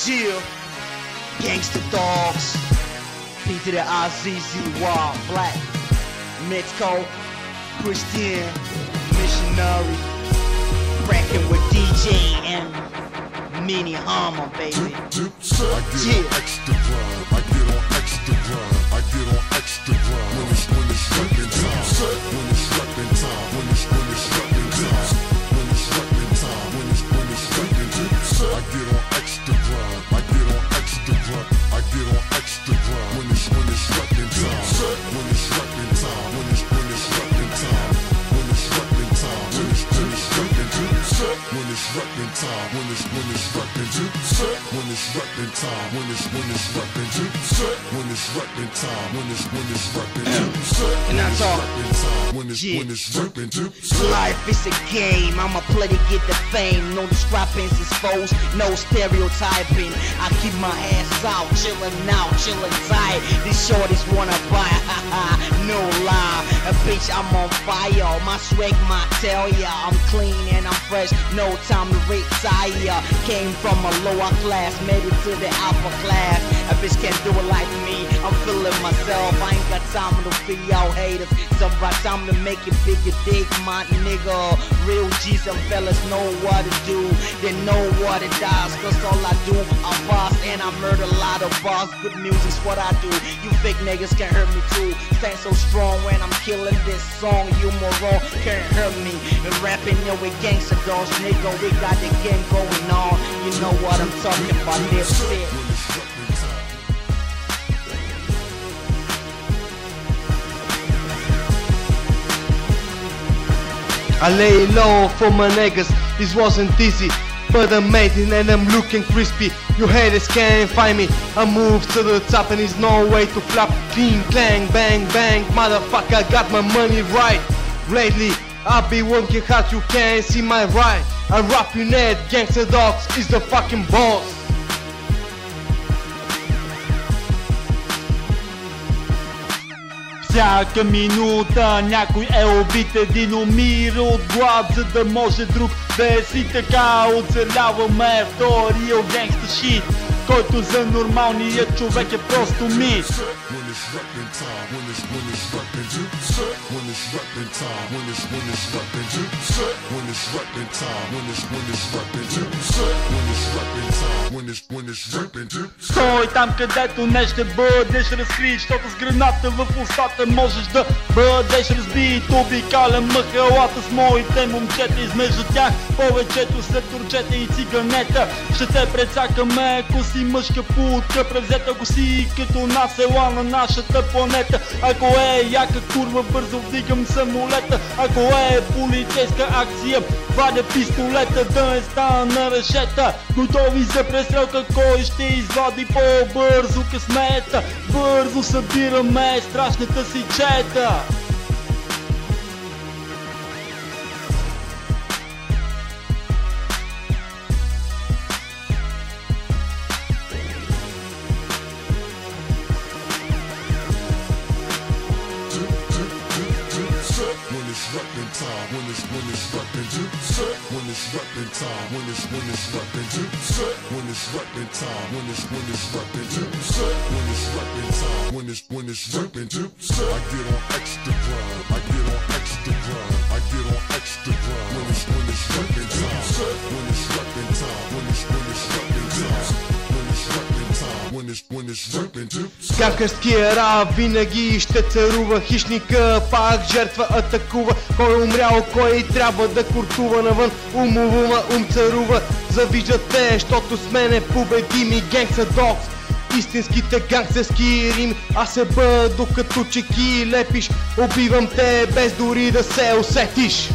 Jill, Gangsta Dogs, P to the IZZY, Black, Metzko, Christian, Missionary, cracking with DJ and Mini Hammer, baby. I get on extra grind, I get on extra grind, I get on extra grind. When it's reppin' time, when it's reppin' time, when it's reppin' time, when it's reppin' time, when it's reppin' time. I get on extra grind, I get on extra grind, I get on extra grind. When it's reppin' time, when it's reppin' time, when it's reppin' time, when it's reppin' time, when it's reppin' time, when it's reppin' time, when it's reppin' time, when it's reppin' time, when it's reppin' time, when it's reppin' time, when it's reppin' time. And I talk, when it's reppin' time. life is a game, I'ma play to get the fame. No discrepancies, foes, no stereotyping. I keep my ass out, chillin' tight. These shorties wanna buy, no lie. A bitch, I'm on fire, my swag might tell ya. I'm clean and I'm fresh, no time to retire. Came from a lower class, made it to the upper class. A bitch can't do it like me, I'm feeling myself. I ain't got time to be y'all haters. It's about time to make it bigger, dig my nigga. Real G's and fellas know what to do, they know what it does. Cause all I do, I boss and I murder a lot of boss. Good music's what I do, you fake niggas can hurt me too. Stand so strong when I'm killing this song. You moron can't hurt me. And rapping yo with gangsta dogs, nigga, we got the game going on. You know what I'm talking about, this shit. I lay low for my niggas, this wasn't easy, but I'm made it and I'm looking crispy. You haters can't find me, I move to the top and there's no way to flop. Clean, clang, bang, bang, motherfucker, got my money right. Lately, I've been working hard, you can't see my right. I rap you net, Gangsta Dogs is the fucking boss. Всяка минута някой е убит, един умира от глад, за да може друг да е си. Така оцеляваме втория гангста шит, който за нормалния човек е просто мит. Стой там, където не ще бъдеш разкрит, защото с граната в устата можеш да бъдеш разбит. Обикалям махалата с моите момчета, измежду тях повечето са турчета и циганета. Ще те прецакаме, ако си мъжка путка, превзета го си като на села на нашата планета. Ако е яка курва, бързо вдигам самолета. Ако е полицейска акция, вадя пистолета, да не стана на решета. Готови за престрелка, кой ще извади по-бързо късмета. Бързо събираме страшната си чета. Reppin' time, when it's reppin' time, when it's reppin' time, when it's reppin' time, when it's reppin' time, when it's reppin' time, when it's reppin' time. I get on extra grind, I get on extra grind, I get on extra grind. When it's reppin' time, when it's reppin' time, when it's reppin' time, when it's reppin' time. Ганкърския рап винаги ще царува, хищника пак жертва атакува. Кой умрял, кой трябва да куртува навън, ум царува. Завиждате, защото сме непобедими Gangsta Dogs. Истинските гангстерски рими, аз се бъда докато чеки лепиш. Убивам те без дори да се усетиш.